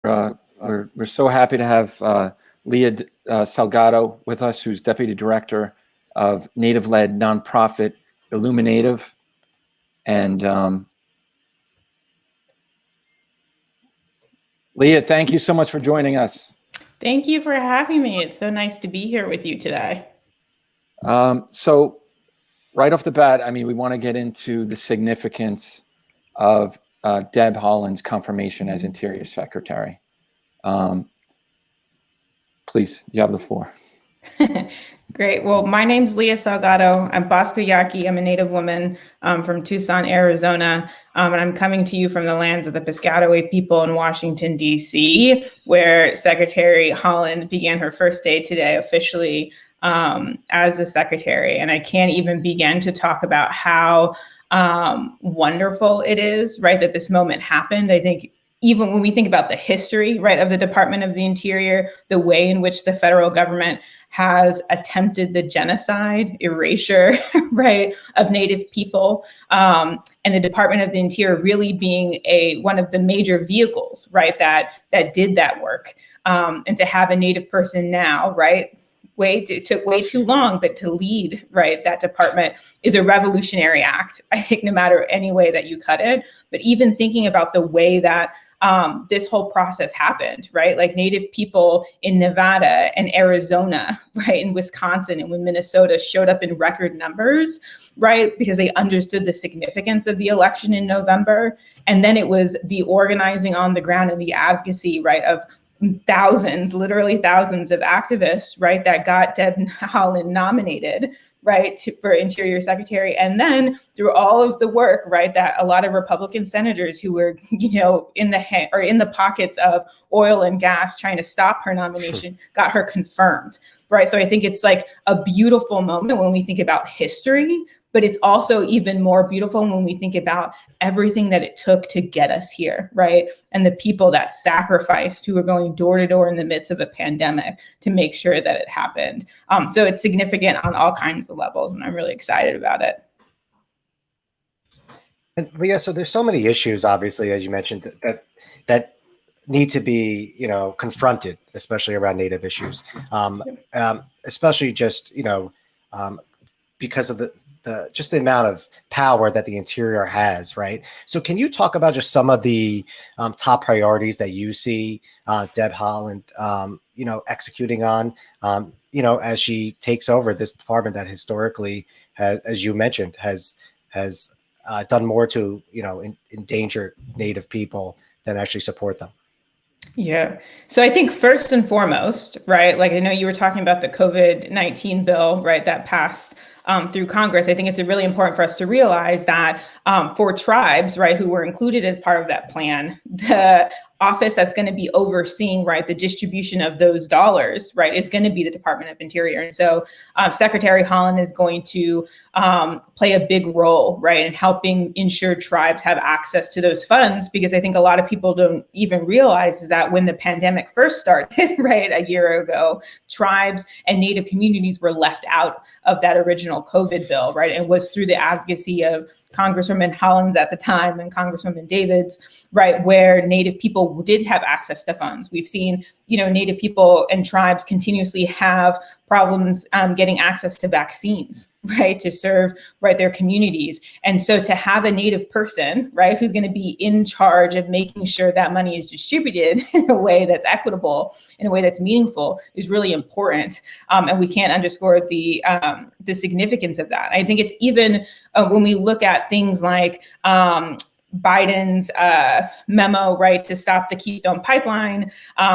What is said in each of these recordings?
We're so happy to have Leah Salgado with us, who's Deputy Director of Native-led nonprofit IllumiNative. And Leah, thank you so much for joining us. Thank you for having me. It's so nice to be here with you today. So right off the bat, I mean, we want to get into the significance of Deb Haaland's confirmation as Interior Secretary. Please, you have the floor. Great. Well, my name's Leah Salgado. I'm Bosco Yaqui. I'm a Native woman from Tucson, Arizona. And I'm coming to you from the lands of the Piscataway people in Washington, D.C., where Secretary Haaland began her first day today officially as the secretary. And I can't even begin to talk about how wonderful it is, right, that this moment happened. I think even when we think about the history, right, of the Department of the Interior, the way in which the federal government has attempted the genocide, erasure, right, of Native people, and the Department of the Interior really being one of the major vehicles, right, that did that work, and to have a Native person now, right, it took way too long, but to lead, right, that department is a revolutionary act, I think, no matter any way that you cut it. But even thinking about the way that this whole process happened, right? Like Native people in Nevada and Arizona, right, in Wisconsin and when Minnesota showed up in record numbers, right, because they understood the significance of the election in November. And then it was the organizing on the ground and the advocacy, right, of thousands, literally thousands of activists, right, that got Deb Haaland nominated, right, for Interior Secretary. And then through all of the work, right, that a lot of Republican senators who were, in the pockets of oil and gas trying to stop her nomination got her confirmed, right? So I think it's like a beautiful moment when we think about history, but it's also even more beautiful when we think about everything that it took to get us here, right? And the people that sacrificed, who were going door to door in the midst of a pandemic to make sure that it happened. So it's significant on all kinds of levels, and I'm really excited about it. And Leah, so there's so many issues, obviously, as you mentioned, that need to be, confronted, especially around Native issues, especially just, because of the amount of power that the Interior has, right? So can you talk about just some of the top priorities that you see Deb Haaland, executing on, as she takes over this department that historically, as you mentioned, has done more to, endanger Native people than actually support them? Yeah. So I think first and foremost, right, like I know you were talking about the COVID-19 bill, right, that passed through Congress. I think it's really important for us to realize that for tribes, right, who were included as part of that plan, the office that's going to be overseeing, right, the distribution of those dollars, right, is going to be the Department of Interior. And so Secretary Haaland is going to play a big role, right, in helping ensure tribes have access to those funds, because I think a lot of people don't even realize is that when the pandemic first started, right, a year ago, tribes and Native communities were left out of that original COVID bill, right? And it was through the advocacy of Congresswoman Haaland at the time and Congresswoman Davids, right, where Native people did have access to funds. We've seen, Native people and tribes continuously have problems getting access to vaccines, right, to serve, right, their communities. And so to have a Native person, right, who's going to be in charge of making sure that money is distributed in a way that's equitable, in a way that's meaningful, is really important. And we can't underscore the significance of that. I think it's even when we look at things like Biden's memo, right, to stop the Keystone Pipeline,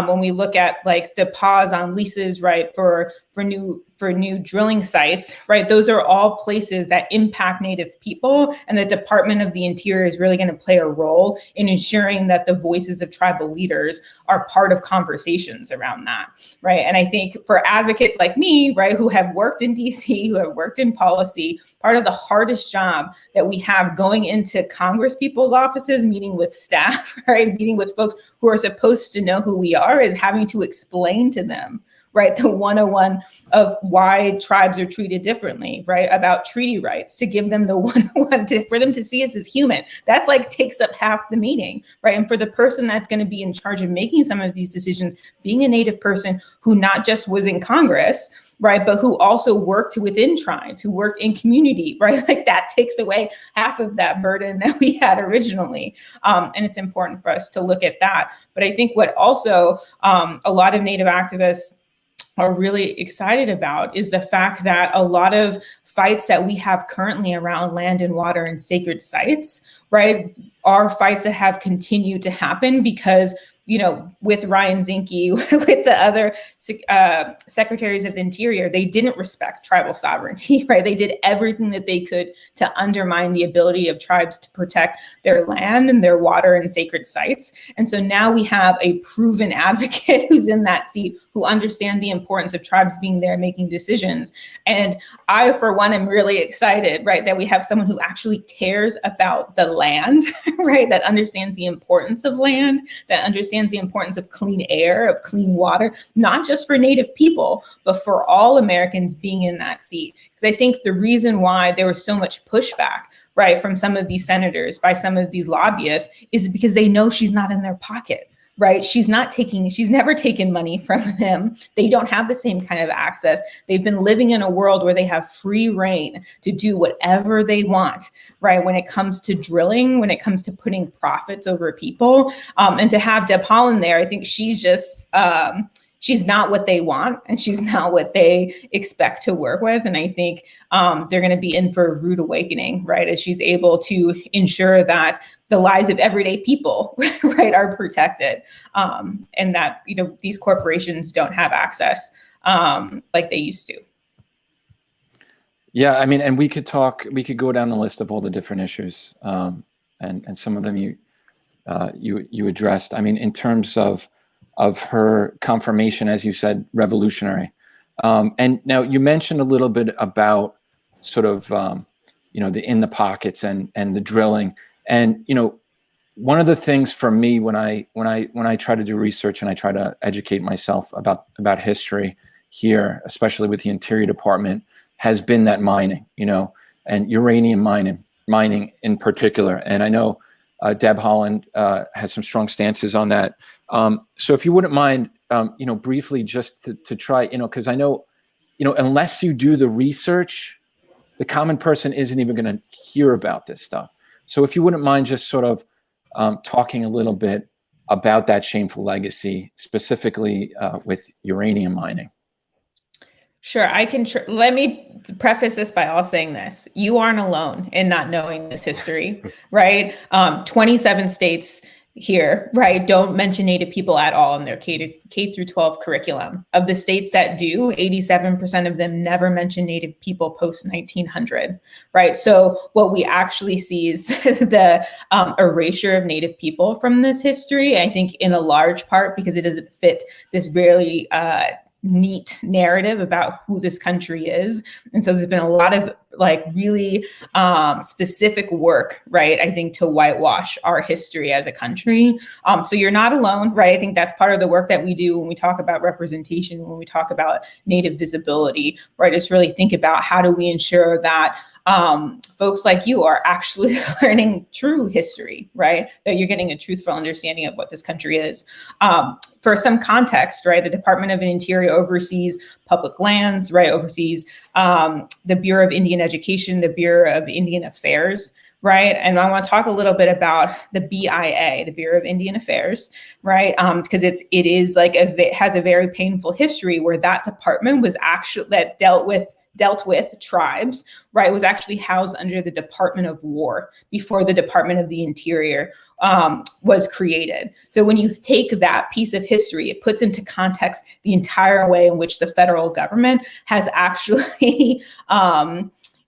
when we look at like the pause on leases, right, for new drilling sites, right, those are all places that impact Native people, and the Department of the Interior is really going to play a role in ensuring that the voices of tribal leaders are part of conversations around that, right? And I think for advocates like me, right, who have worked in DC, who have worked in policy, part of the hardest job that we have going into Congress people's offices, meeting with staff, right, meeting with folks who are supposed to know who we are, is having to explain to them, right? The 101 of why tribes are treated differently, right? About treaty rights, to give them the 101 for them to see us as human. That's like takes up half the meeting, right? And for the person that's going to be in charge of making some of these decisions, being a Native person who not just was in Congress, right, but who also worked within tribes, who worked in community, right? Like that takes away half of that burden that we had originally. And it's important for us to look at that. But I think what also a lot of Native activists are really excited about is the fact that a lot of fights that we have currently around land and water and sacred sites, right, are fights that have continued to happen because, you know, with Ryan Zinke, with the other secretaries of the Interior, they didn't respect tribal sovereignty, right? They did everything that they could to undermine the ability of tribes to protect their land and their water and sacred sites. And so now we have a proven advocate who's in that seat, who understands the importance of tribes being there making decisions. And I, for one, am really excited, right, that we have someone who actually cares about the land, right, that understands the importance of land, that understands the importance of clean air, of clean water, not just for Native people, but for all Americans being in that seat. Because I think the reason why there was so much pushback, right, from some of these senators, by some of these lobbyists, is because they know she's not in their pocket. Right? She's never taken money from them. They don't have the same kind of access. They've been living in a world where they have free reign to do whatever they want, right? When it comes to drilling, when it comes to putting profits over people, and to have Deb Haaland there, I think she's just, she's not what they want, and she's not what they expect to work with. And I think they're going to be in for a rude awakening, right? As she's able to ensure that the lives of everyday people, right, are protected, and that, you know, these corporations don't have access like they used to. Yeah, I mean, and we could go down the list of all the different issues, and some of them you addressed. I mean, in terms of her confirmation, as you said, revolutionary. And now you mentioned a little bit about sort of, you know, the in the pockets and the drilling. And, you know, one of the things for me when I try to do research and I try to educate myself about history here, especially with the Interior Department, has been that mining, you know, and uranium mining in particular. And I know Deb Haaland has some strong stances on that. So if you wouldn't mind, you know, briefly just to try, you know, because I know, you know, unless you do the research, the common person isn't even going to hear about this stuff. So if you wouldn't mind just sort of talking a little bit about that shameful legacy, specifically with uranium mining. Sure, I can. Let me preface this by all saying this. You aren't alone in not knowing this history, right? 27 states here, right, don't mention Native people at all in their K through 12 curriculum. Of the states that do, 87% of them never mention Native people post 1900, right? So what we actually see is the erasure of Native people from this history, I think in a large part because it doesn't fit this really neat narrative about who this country is. And so there's been a lot of like really specific work, right, I think, to whitewash our history as a country. So you're not alone, right? I think that's part of the work that we do when we talk about representation, when we talk about Native visibility, right? Just really think about how do we ensure that folks like you are actually learning true history, right? That you're getting a truthful understanding of what this country is. For some context, right, the Department of the Interior oversees public lands, right, oversees the Bureau of Indian Education, the Bureau of Indian Affairs, right? And I want to talk a little bit about the BIA, the Bureau of Indian Affairs, right? Because it has a very painful history where that department was actually dealt with tribes, right, was actually housed under the Department of War before the Department of the Interior was created. So when you take that piece of history, it puts into context the entire way in which the federal government has actually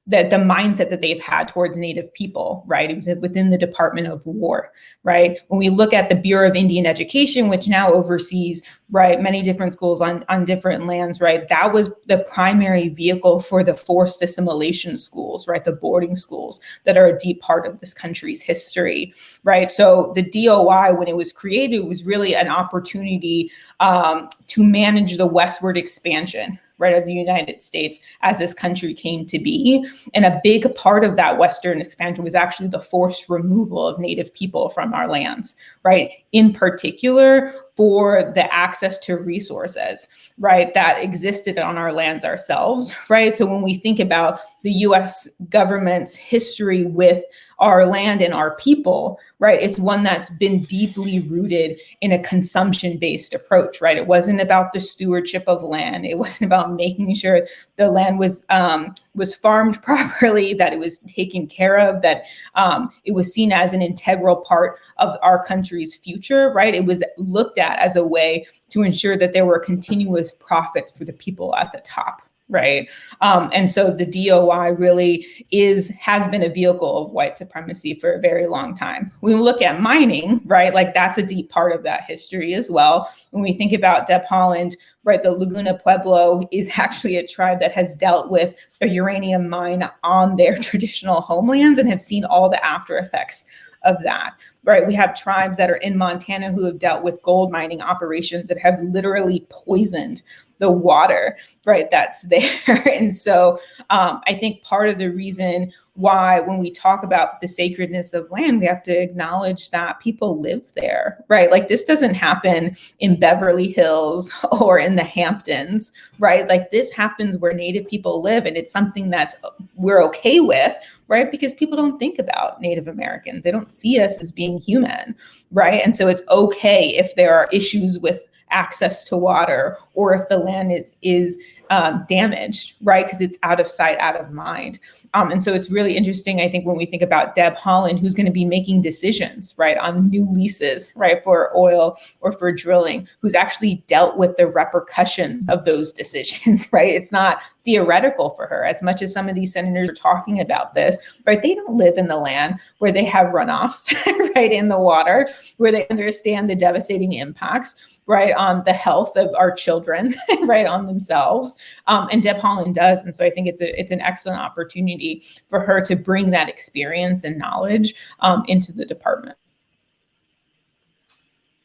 the mindset that they've had towards Native people, right? It was within the Department of War, right? When we look at the Bureau of Indian Education, which now oversees, right, many different schools on different lands, right? That was the primary vehicle for the forced assimilation schools, right? The boarding schools that are a deep part of this country's history, right? So the DOI, when it was created, was really an opportunity to manage the westward expansion, right, of the United States as this country came to be. And a big part of that Western expansion was actually the forced removal of Native people from our lands, right? In particular, for the access to resources, right, that existed on our lands ourselves, right? So when we think about the US government's history with our land and our people, right, it's one that's been deeply rooted in a consumption-based approach, right? It wasn't about the stewardship of land. It wasn't about making sure the land was farmed properly, that it was taken care of, that it was seen as an integral part of our country's future, right? It was looked at as a way to ensure that there were continuous profits for the people at the top, right? And so the DOI really has been a vehicle of white supremacy for a very long time. When we look at mining, right, like that's a deep part of that history as well. When we think about Deb Haaland, right, the Laguna Pueblo is actually a tribe that has dealt with a uranium mine on their traditional homelands and have seen all the after effects of that, right? We have tribes that are in Montana who have dealt with gold mining operations that have literally poisoned the water, right, that's there. And so I think part of the reason why when we talk about the sacredness of land, we have to acknowledge that people live there, right? Like this doesn't happen in Beverly Hills or in the Hamptons, right? Like this happens where Native people live, and it's something that we're okay with, right? Because people don't think about Native Americans. They don't see us as being human, right? And so it's okay if there are issues with access to water or if the land is damaged, right? Because it's out of sight, out of mind. And so it's really interesting, I think, when we think about Deb Haaland, who's going to be making decisions, right, on new leases, right, for oil or for drilling, who's actually dealt with the repercussions of those decisions, right? It's not theoretical for her. As much as some of these senators are talking about this, right, they don't live in the land where they have runoffs, right, in the water, where they understand the devastating impacts, right, on the health of our children, right, on themselves. And Deb Haaland does. And so I think it's an excellent opportunity for her to bring that experience and knowledge into the department.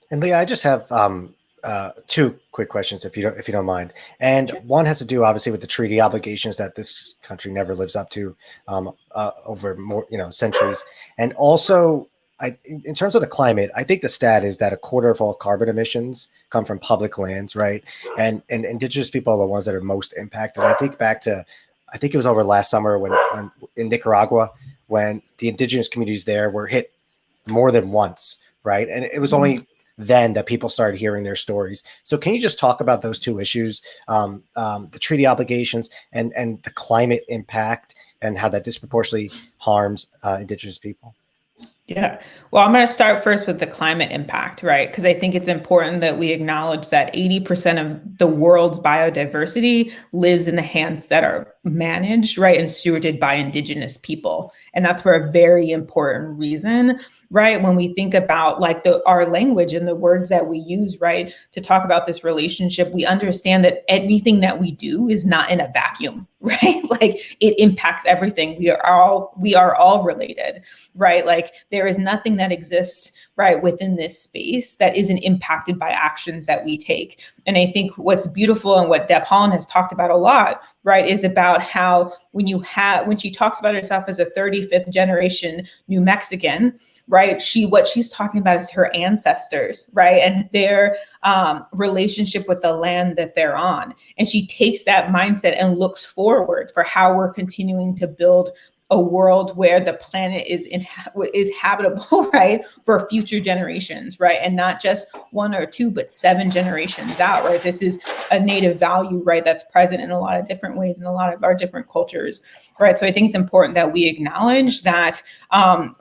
And Leah, I just have two quick questions, if you don't mind. And Sure. one has to do, obviously, with the treaty obligations that this country never lives up to over more centuries. And also, in terms of the climate, I think the stat is that a quarter of all carbon emissions come from public lands, right? And indigenous people are the ones that are most impacted. I think back to, I think it was over last summer in Nicaragua, when the indigenous communities there were hit more than once, right? And it was only then that people started hearing their stories. So can you just talk about those two issues, the treaty obligations and the climate impact, and how that disproportionately harms indigenous people? Yeah. Well, I'm going to start first with the climate impact, right? Because I think it's important that we acknowledge that 80% of the world's biodiversity lives in the hands that are managed, right, and stewarded by indigenous people. And that's for a very important reason, right? When we think about like our language and the words that we use, right, to talk about this relationship, we understand that anything that we do is not in a vacuum, right? Like it impacts everything. We are all related, right? Like there is nothing that exists, right, within this space that isn't impacted by actions that we take. And I think what's beautiful and what Deb Haaland has talked about a lot, right, is about how when she talks about herself as a 35th generation New Mexican, right, what she's talking about is her ancestors, right, and their relationship with the land that they're on. And she takes that mindset and looks forward for how we're continuing to build a world where the planet is habitable, right, for future generations, right, and not just 1 or 2, but 7 generations out, right? This is a native value, right, that's present in a lot of different ways in a lot of our different cultures, right? So I think it's important that we acknowledge that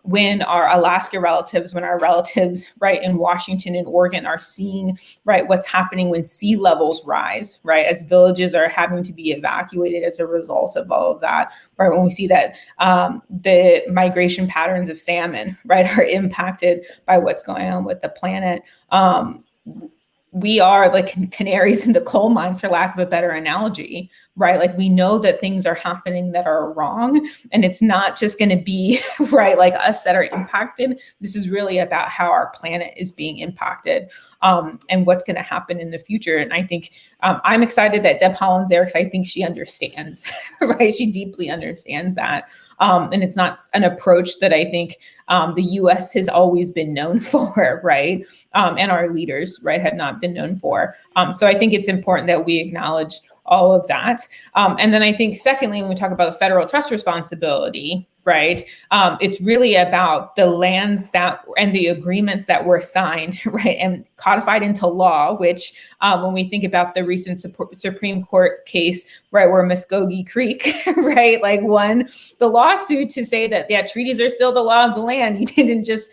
when our Alaska relatives, when our relatives, right, in Washington and Oregon are seeing, right, what's happening when sea levels rise, right, as villages are having to be evacuated as a result of all of that, right, when we see that the migration patterns of salmon, right, are impacted by what's going on with the planet. We are like canaries in the coal mine, for lack of a better analogy, right? Like we know that things are happening that are wrong, and it's not just going to be right like us that are impacted. This is really about how our planet is being impacted, and what's going to happen in the future. And I think I'm excited that Deb Haaland's there because I think she understands, right? She deeply understands that. And it's not an approach that I think the U.S. has always been known for, right? And our leaders, right, have not been known for. So I think it's important that we acknowledge all of that. And then I think, secondly, when we talk about the federal trust responsibility, right, it's really about the lands that and the agreements that were signed, right, and codified into law, which when we think about the recent Supreme Court case, right, where Muskogee Creek, right, like won the lawsuit to say that, yeah, treaties are still the law of the land. You didn't just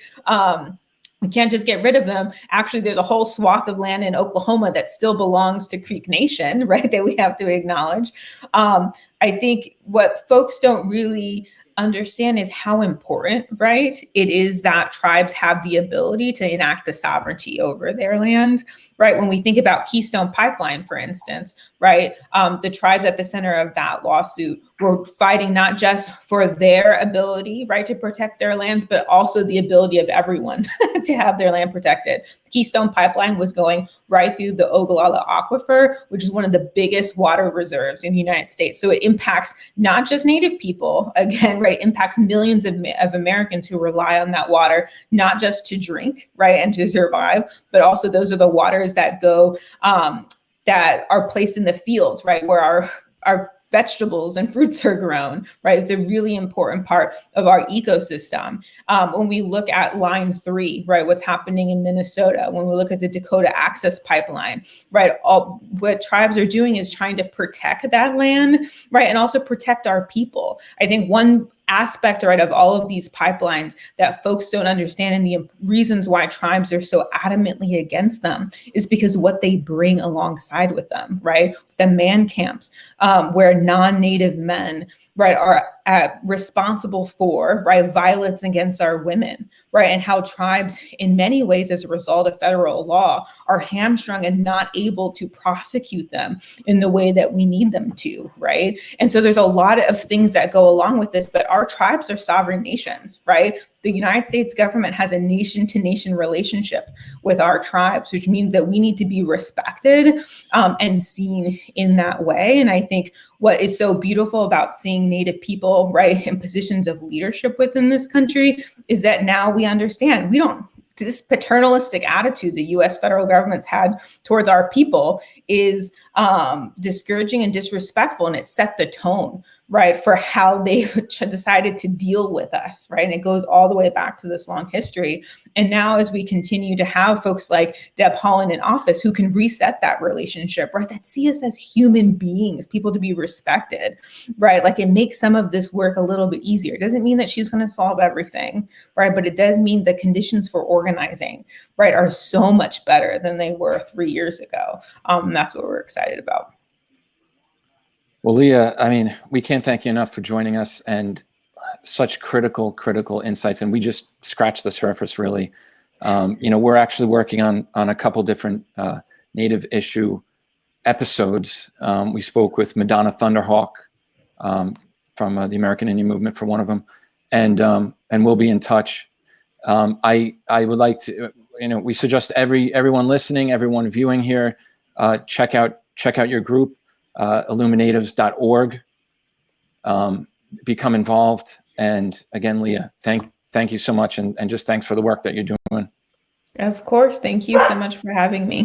we can't just get rid of them. Actually, there's a whole swath of land in Oklahoma that still belongs to Creek Nation, right, that we have to acknowledge. I think what folks don't really understand is how important, right, it is that tribes have the ability to enact the sovereignty over their land, right? When we think about Keystone Pipeline, for instance, right, the tribes at the center of that lawsuit were fighting not just for their ability, right, to protect their lands, but also the ability of everyone to have their land protected. The Keystone Pipeline was going right through the Ogallala Aquifer, which is one of the biggest water reserves in the United States. So it impacts not just Native people, again, right, impacts millions of Americans who rely on that water, not just to drink, right, and to survive, but also those are the waters that go, that are placed in the fields, right, where our vegetables and fruits are grown, right? It's a really important part of our ecosystem. When we look at Line 3, right, what's happening in Minnesota, when we look at the Dakota Access Pipeline, right, all what tribes are doing is trying to protect that land, right, and also protect our people. I think one aspect, right, of all of these pipelines that folks don't understand and the reasons why tribes are so adamantly against them is because what they bring alongside with them, right? The man camps, where non-Native men, right, are responsible for, right, violence against our women, right, and how tribes in many ways as a result of federal law are hamstrung and not able to prosecute them in the way that we need them to, right? And so there's a lot of things that go along with this, but our tribes are sovereign nations, right? The United States government has a nation-to-nation relationship with our tribes, which means that we need to be respected and seen in that way. And I think what is so beautiful about seeing Native people, right, in positions of leadership within this country is that now we understand this paternalistic attitude the U.S. federal government's had towards our people is discouraging and disrespectful, and it set the tone, right, for how they decided to deal with us, right? And it goes all the way back to this long history. And now as we continue to have folks like Deb Haaland in office who can reset that relationship, right, that see us as human beings, people to be respected, right? Like it makes some of this work a little bit easier. It doesn't mean that she's going to solve everything, right? But it does mean the conditions for organizing, right, are so much better than they were 3 years ago. That's what we're excited about. Well, Leah, I mean, we can't thank you enough for joining us and such critical insights. And we just scratched the surface, really. We're actually working on a couple different Native issue episodes. We spoke with Madonna Thunderhawk from the American Indian Movement for one of them, and we'll be in touch. I would like to, we suggest everyone listening, everyone viewing here, check out your group. IllumiNatives.org. Become involved. And again, Leah, thank you so much. And just thanks for the work that you're doing. Of course. Thank you so much for having me.